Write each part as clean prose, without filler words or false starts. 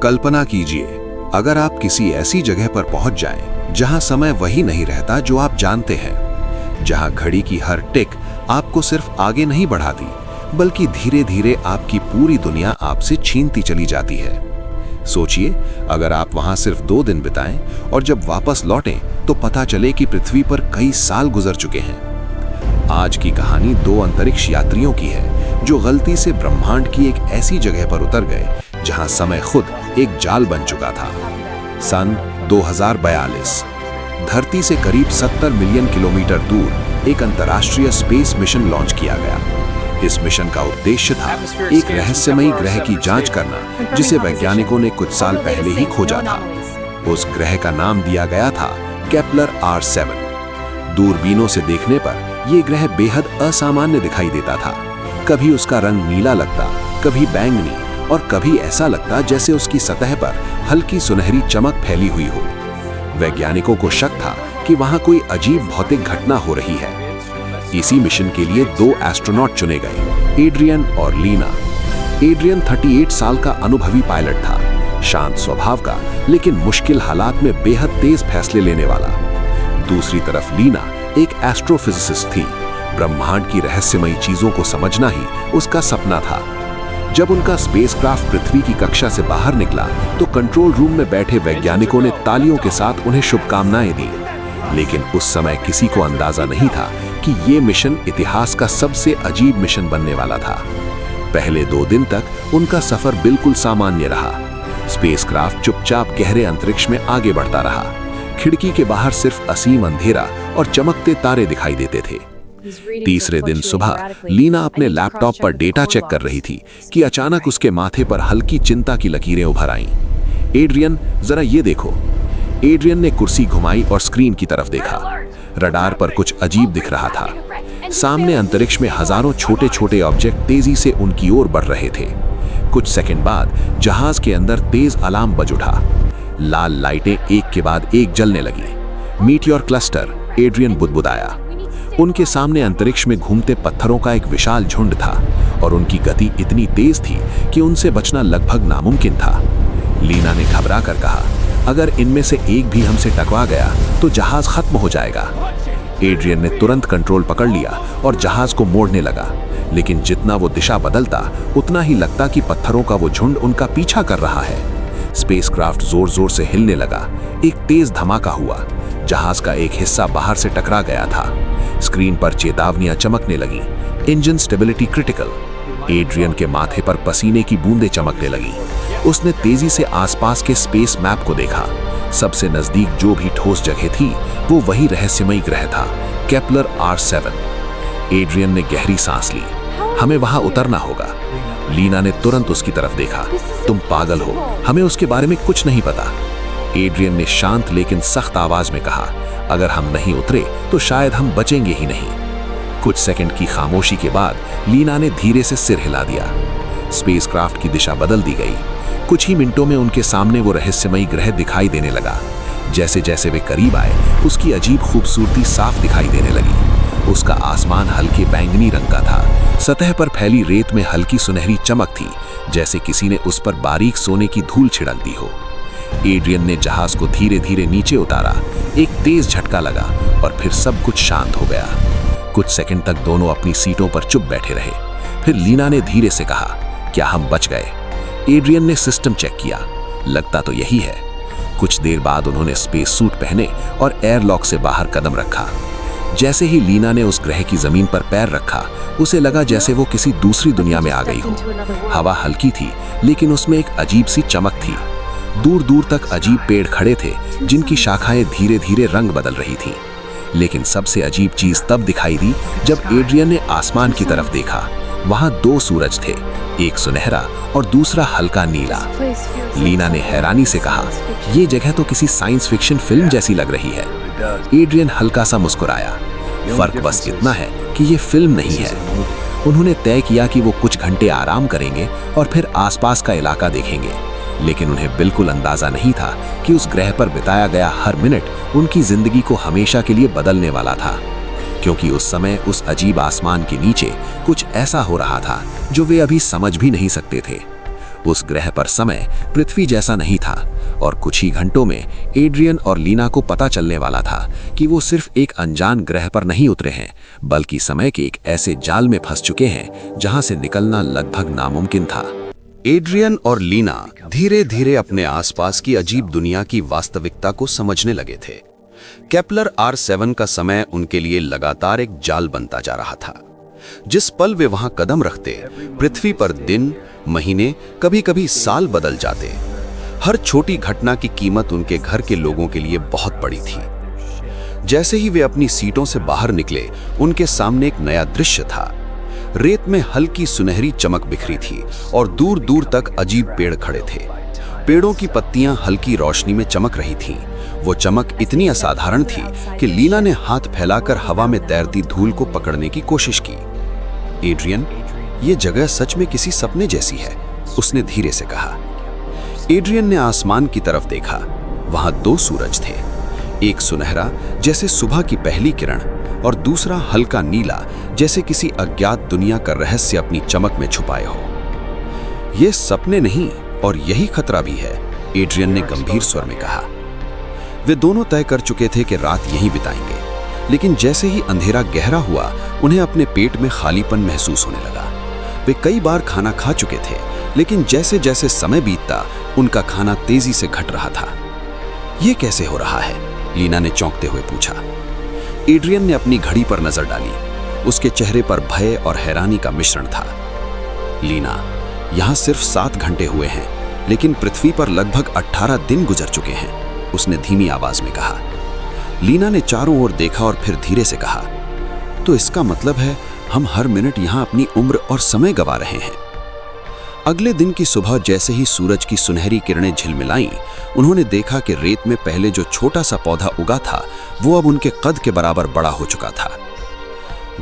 कल्पना कीजिए, अगर आप किसी ऐसी जगह पर पहुंच जाएं, जहां समय वही नहीं रहता जो आप जानते हैं, जहां घड़ी की हर टिक आपको सिर्फ आगे नहीं बढ़ाती, बल्कि धीरे धीरे आपकी पूरी दुनिया आपसे छीनती चली जाती है। सोचिए, अगर आप वहां सिर्फ 2 दिन बिताएं और जब वापस लौटें तो पता चले कि पृथ्वी पर कई साल गुजर चुके हैं। आज की कहानी 2 अंतरिक्ष यात्रियों की है जो गलती से ब्रह्मांड की एक ऐसी जगह पर उतर गए जहां समय खुद एक जाल बन चुका था। सन 2042 धरती से करीब 70 मिलियन किलोमीटर दूर एक अंतर्राष्ट्रीय स्पेस मिशन लॉन्च किया गया। इस मिशन का उद्देश्य था एक रहस्यमयी ग्रह की जांच करना, जिसे वैज्ञानिकों ने कुछ साल पहले ही खोजा था। उस ग्रह का नाम दिया गया था केपलर R7। दूरबीनों से देखने पर यह ग्रह बेहद असामान्य दिखाई देता था। कभी उसका रंग नीला लगता, कभी बैंगनी और कभी ऐसा लगता जैसे उसकी सतह पर हल्की सुनहरी चमक फैली हुई हो। वैज्ञानिकों को शक था कि वहां कोई अजीब भौतिक घटना हो रही है। इसी मिशन के लिए 2 एस्ट्रोनॉट चुने गए, एड्रियन और लीना। एड्रियन 38 साल का अनुभवी पायलट था, शांत स्वभाव का, लेकिन मुश्किल हालात में बेहद तेज फैसले लेने वाला। दूसरी तरफ लीना एक एस्ट्रोफिजिसिस्ट थी। ब्रह्मांड की रहस्यमयी चीजों को समझना ही उसका सपना था। जब उनका स्पेसक्राफ्ट पृथ्वी की कक्षा से बाहर निकला तो कंट्रोल रूम में बैठे वैज्ञानिकों ने तालियों के साथ उन्हें शुभकामनाएं दी। लेकिन उस समय किसी को अंदाजा नहीं था कि ये मिशन इतिहास का सबसे अजीब मिशन बनने वाला था। पहले 2 दिन तक उनका सफर बिल्कुल सामान्य रहा। स्पेसक्राफ्ट चुपचाप गहरे अंतरिक्ष में आगे बढ़ता रहा। खिड़की के बाहर सिर्फ असीम अंधेरा और चमकते तारे दिखाई देते थे। तीसरे दिन सुबह लीना अपने लैपटॉप पर डेटा चेक कर रही थी कि अचानक उसके माथे पर हल्की चिंता की लकीरें उभर आईं। एड्रियन, जरा ये देखो। एड्रियन ने कुर्सी घुमाई और स्क्रीन की तरफ देखा। रडार पर कुछ अजीब दिख रहा था। सामने अंतरिक्ष में हजारों छोटे छोटे ऑब्जेक्ट तेजी से उनकी ओर बढ़ रहे थे। कुछ सेकंड बाद जहाज के अंदर तेज अलार्म बज उठा। लाल लाइटें एक के बाद एक जलने लगी। मीटियोर क्लस्टर, एड्रियन बुदबुदाया। उनके सामने अंतरिक्ष में घूमते पत्थरों का एक विशाल झुंड था और उनकी गति इतनी तेज थी कि उनसे बचना लगभग नामुमकिन था। लीना ने घबरा कर कहा, अगर इनमें से एक भी हमसे टकरा गया तो जहाज खत्म हो जाएगा। एड्रियन ने तुरंत कंट्रोल पकड़ लिया और जहाज को मोड़ने लगा, लेकिन जितना वो दिशा बदलता उतना ही लगता कि पत्थरों का वो झुंड उनका पीछा कर रहा है। स्पेसक्राफ्ट जोर जोर से हिलने लगा। एक तेज धमाका हुआ। जहाज का एक हिस्सा बाहर से टकरा गया था। स्क्रीन पर चेतावनियां चमकने लगी। Engine stability critical. एड्रियन के माथे पर पसीने की बूंदें चमकने लगी। उसने तेजी से आसपास के स्पेस मैप को देखा। सबसे नजदीक जो भी ठोस जगह थी वो वही रहस्यमयी ग्रह था, केपलर R7। एड्रियन ने गहरी सांस ली। हमें वहां उतरना होगा। लीना ने तुरंत उसकी तरफ देखा। तुम पागल हो, हमें उसके बारे में कुछ नहीं पता। एड्रियन ने शांत लेकिन सख्त आवाज में कहा, अगर हम नहीं उतरे तो शायद हम बचेंगे ही नहीं। कुछ सेकंड की खामोशी के बाद लीना ने धीरे से सिर हिला दिया। स्पेसक्राफ्ट की दिशा बदल दी गई। कुछ ही मिनटों में उनके सामने वो रहस्यमयी ग्रह दिखाई देने लगा। जैसे जैसे वे करीब आए उसकी अजीब खूबसूरती साफ दिखाई देने लगी। उसका आसमान हल्के बैंगनी रंग का था। सतह पर फैली रेत में हल्की सुनहरी चमक थी, जैसे किसी ने उस पर बारीक सोने की धूल छिड़क दी हो। एड्रियन ने जहाज को धीरे धीरे नीचे उतारा। एक तेज झटका लगा और फिर सब कुछ शांत हो गया। कुछ सेकंड तक दोनों अपनी सीटों पर चुप बैठे रहे। फिर लीना ने धीरे से कहा, क्या हम बच गए? एड्रियन ने सिस्टम चेक किया। लगता तो यही है। कुछ देर बाद उन्होंने स्पेस सूट पहने और एयरलॉक से बाहर कदम रखा। जैसे ही लीना ने उस ग्रह की जमीन पर पैर रखा, उसे लगा जैसे वो किसी दूसरी दुनिया में आ गई हो। हवा हल्की थी, लेकिन उसमें एक अजीब सी चमक थी। दूर दूर तक अजीब पेड़ खड़े थे, जिनकी शाखाएं धीरे धीरे रंग बदल रही थी। लेकिन सबसे अजीब चीज तब दिखाई दी जब एड्रियन ने आसमान की तरफ देखा। वहां 2 सूरज थे, एक सुनहरा और दूसरा हल्का नीला। लीना ने हैरानी से कहा, यह जगह तो किसी साइंस फिक्शन फिल्म जैसी लग रही है। एड्रियन हल्का सा मुस्कुराया। फर्क बस इतना है कि ये फिल्म नहीं है। उन्होंने तय किया कि वो कुछ घंटे आराम करेंगे और फिर आसपास का इलाका देखेंगे। लेकिन उन्हें बिल्कुल अंदाजा नहीं था कि उस ग्रह पर बिताया गया हर मिनट उनकी जिंदगी को हमेशा के लिए बदलने वाला था। क्योंकि उस समय उस अजीब आसमान के नीचे कुछ ऐसा हो रहा था जो वे अभी समझ भी नहीं सकते थे। उस ग्रह पर समय पृथ्वी जैसा नहीं था और कुछ ही घंटों में एड्रियन और लीना को पता चलने वाला था कि वो सिर्फ एक अनजान ग्रह पर नहीं उतरे हैं, बल्कि समय के एक ऐसे जाल में फंस चुके हैं जहां से निकलना लगभग नामुमकिन था। एड्रियन और लीना धीरे धीरे अपने आसपास की अजीब दुनिया की वास्तविकता को समझने लगे थे। केपलर R7 का समय उनके लिए लगातार एक जाल बनता जा रहा था। जिस पल वे वहां कदम रखते, पृथ्वी पर दिन, महीने, कभी-कभी साल बदल जाते। हर छोटी घटना की कीमत उनके घर के लोगों के लिए बहुत बड़ी थी। जैसे ही वे अपनी सीटों से बाहर निकले, उनके सामने एक नया दृश्य था। रेत में हल्की सुनहरी चमक बिखरी थी और दूर दूर तक अजीब पेड़ खड़े थे। पेड़ों की पत्तियां हल्की रोशनी में चमक रही थीं। वो चमक इतनी असाधारण थी कि लीना ने हाथ फैलाकर हवा में तैरती धूल को पकड़ने की कोशिश की। एड्रियन, ये जगह सच में किसी सपने जैसी है, उसने धीरे से कहा। एड्रियन ने आसमान की तरफ देखा। वहां दो सूरज थे, एक सुनहरा जैसे सुबह की पहली किरण और दूसरा हल्का नीला जैसे किसी अज्ञात दुनिया का रहस्य अपनी चमक में छुपाए हो। ये सपने नहीं और यही खतरा भी है, एड्रियन ने गंभीर स्वर में कहा। वे दोनों तय कर चुके थे कि रात यहीं बिताएंगे, लेकिन जैसे ही अंधेरा गहरा हुआ, उन्हें अपने पेट में खालीपन महसूस होने लगा। वे कई बार खाना खा चुके थे, लेकिन जैसे जैसे समय बीतता, उनका खाना तेजी से घट रहा था। ये कैसे हो रहा है? लीना ने चौंकते हुए पूछा। एड्रियन ने अपनी घड़ी पर नजर डाली। उसके चेहरे पर भय और हैरानी का मिश्रण था। लीना, यहाँ सिर्फ 7 घंटे हुए हैं, लेकिन पृथ्वी पर लगभग 18 दिन गुजर चुके हैं, उसने धीमी आवाज में कहा। लीना ने चारों ओर देखा और फिर धीरे से कहा, तो इसका मतलब है हम हर मिनट यहाँ अपनी उम्र और समय गंवा रहे हैं। अगले दिन की सुबह जैसे ही सूरज की सुनहरी किरणें झिलमिलाईं, उन्होंने देखा कि रेत में पहले जो छोटा सा पौधा उगा था, वो अब उनके कद के बराबर बड़ा हो चुका था।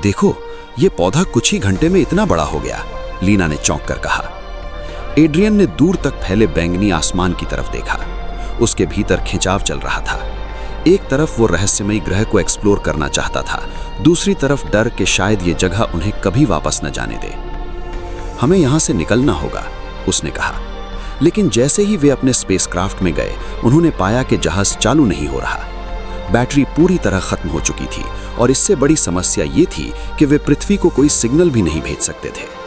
देखो, ये पौधा कुछ ही घंटे में इतना बड़ा हो गया, लीना ने चौंक कर कहा। एड्रियन ने दूर तक फैले बैंगनी आसमान की तरफ देखा। उसके भीतर खिंचाव चल रहा था। एक तरफ वो रहस्यमयी ग्रह को एक्सप्लोर करना चाहता था, दूसरी तरफ डर कि शायद ये जगह उन्हें कभी वापस न जाने दे। हमें यहाँ से निकलना होगा, उसने कहा। लेकिन जैसे ही वे अपने स्पेसक्राफ्ट में गए, उन्होंने पाया कि जहाज चालू नहीं हो रहा। बैटरी पूरी तरह खत्म हो चुकी थी और इससे बड़ी समस्या ये थी कि वे पृथ्वी को कोई सिग्नल भी नहीं भेज सकते थे।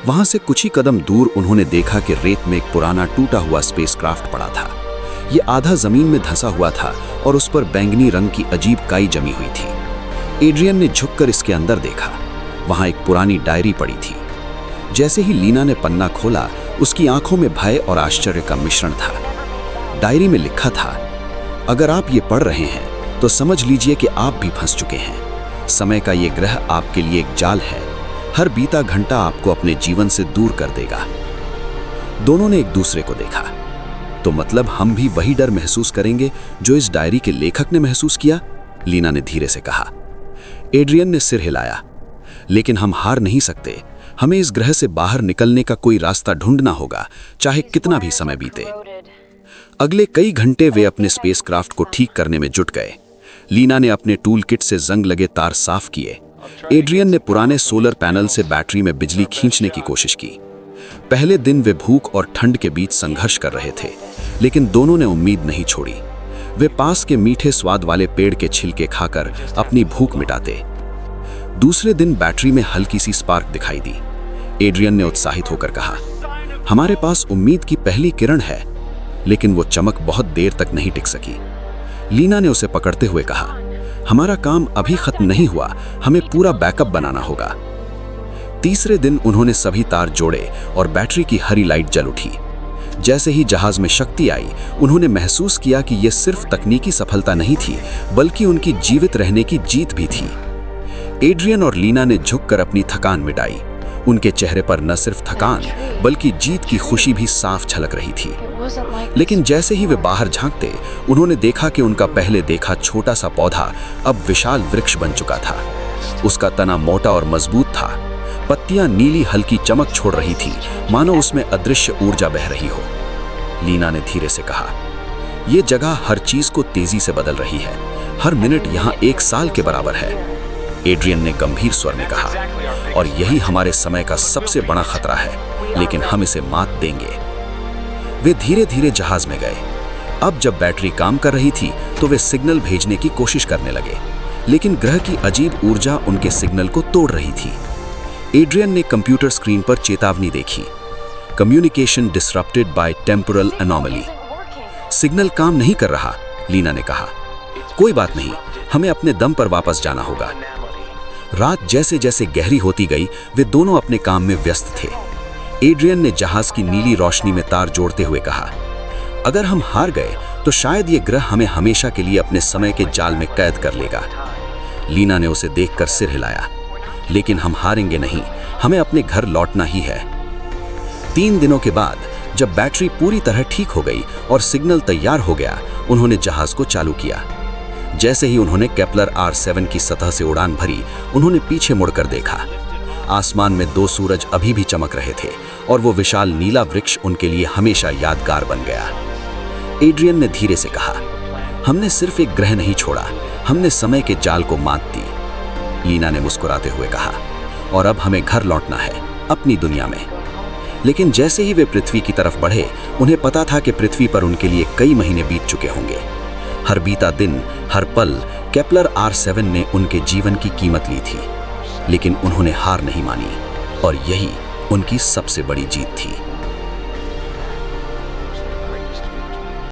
वहां से कुछ ही कदम दूर उन्होंने देखा कि रेत में एक पुराना टूटा हुआ स्पेसक्राफ्ट पड़ा था। ये आधा जमीन में धंसा हुआ था और उस पर बैंगनी रंग की अजीब काई जमी हुई थी। एड्रियन ने झुककर इसके अंदर देखा। वहां एक पुरानी डायरी पड़ी थी। जैसे ही लीना ने पन्ना खोला, उसकी आंखों में भय और आश्चर्य का मिश्रण था। डायरी में लिखा था, अगर आप ये पढ़ रहे हैं तो समझ लीजिए कि आप भी फंस चुके हैं। समय का ये ग्रह आपके लिए एक जाल है। हर बीता घंटा आपको अपने जीवन से दूर कर देगा। दोनों ने एक दूसरे को देखा। तो मतलब हम भी वही डर महसूस करेंगे जो इस डायरी के लेखक ने महसूस किया, लीना ने धीरे से कहा। एड्रियन ने सिर हिलाया। लेकिन हम हार नहीं सकते। हमें इस ग्रह से बाहर निकलने का कोई रास्ता ढूंढना होगा, चाहे कितना भी समय बीते। अगले कई घंटे वे अपने स्पेसक्राफ्ट को ठीक करने में जुट गए। लीना ने अपने टूल किट से जंग लगे तार साफ किए। एड्रियन ने पुराने सोलर पैनल से बैटरी में बिजली खींचने की कोशिश की। पहले दिन वे भूख और ठंड के बीच संघर्ष कर रहे थे, लेकिन दोनों ने उम्मीद नहीं छोड़ी। वे पास के मीठे स्वाद वाले पेड़ के छिलके खाकर अपनी भूख मिटाते। दूसरे दिन बैटरी में हल्की सी स्पार्क दिखाई दी। एड्रियन ने उत्साहित होकर कहा, हमारे पास उम्मीद की पहली किरण है। लेकिन वो चमक बहुत देर तक नहीं टिक सकी। लीना ने उसे पकड़ते हुए कहा, हमारा काम अभी खत्म नहीं हुआ, हमें पूरा बैकअप बनाना होगा। तीसरे दिन उन्होंने सभी तार जोड़े और बैटरी की हरी लाइट जल उठी। जैसे ही जहाज में शक्ति आई, उन्होंने महसूस किया कि यह सिर्फ तकनीकी सफलता नहीं थी, बल्कि उनकी जीवित रहने की जीत भी थी। एड्रियन और लीना ने झुककर अपनी थकान मिटाई। उनके चेहरे पर न सिर्फ थकान, बल्कि जीत की खुशी भी साफ झलक रही थी। लेकिन जैसे ही वे बाहर झांकते, उन्होंने देखा कि उनका पहले देखा छोटा सा पौधा अब विशाल वृक्ष बन चुका था। उसका तना मोटा और मजबूत था। पत्तियां नीली हल्की चमक छोड़ रही थी, मानो उसमें अदृश्य ऊर्जा बह रही हो। लीना ने धीरे से कहा, यह जगह हर चीज को तेजी से बदल रही है। हर मिनट यहाँ 1 साल के बराबर है। एड्रियन ने गंभीर स्वर में कहा, और यही हमारे समय का सबसे बड़ा खतरा है, लेकिन हम इसे मात देंगे। वे धीरे धीरे जहाज में गए। अब जब बैटरी काम कर रही थी तो वे सिग्नल भेजने की कोशिश करने लगे, लेकिन ग्रह की अजीब ऊर्जा उनके सिग्नल को तोड़ रही थी। एड्रियन ने कंप्यूटर स्क्रीन पर चेतावनी देखी, communication disrupted by temporal anomaly. Signal काम नहीं कर रहा, लीना ने कहा। कोई बात नहीं, हमें अपने दम पर वापस जाना होगा। रात जैसे जैसे गहरी होती गई, वे दोनों अपने काम में व्यस्त थे। एड्रियन ने जहाज की नीली रोशनी में तार जोड़ते हुए कहा, अगर हम हार गए तो शायद ये ग्रह हमें हमेशा के लिए अपने समय के जाल में कैद कर लेगा। लीना ने उसे देखकर सिर हिलाया। लेकिन हम हारेंगे नहीं, हमें अपने घर लौटना ही है। 3 दिनों के बाद जब बैटरी पूरी तरह ठीक हो गई और सिग्नल तैयार हो गया, उन्होंने जहाज को चालू किया। जैसे ही उन्होंने केपलर R7 की सतह से उड़ान भरी, उन्होंने पीछे मुड़कर देखा। आसमान में 2 सूरज अभी भी चमक रहे थे और वो विशाल नीला वृक्ष उनके लिए हमेशा यादगार बन गया। एड्रियन ने धीरे से कहा, हमने सिर्फ एक ग्रह नहीं छोड़ा, हमने समय के जाल को मात दी। लीना ने मुस्कुराते हुए कहा, और अब हमें घर लौटना है, अपनी दुनिया में। लेकिन जैसे ही वे पृथ्वी की तरफ बढ़े, उन्हें पता था कि पृथ्वी पर उनके लिए कई महीने बीत चुके होंगे। हर बीता दिन, हर पल केपलर R7 ने उनके जीवन की कीमत ली थी। लेकिन उन्होंने हार नहीं मानी और यही उनकी सबसे बड़ी जीत थी।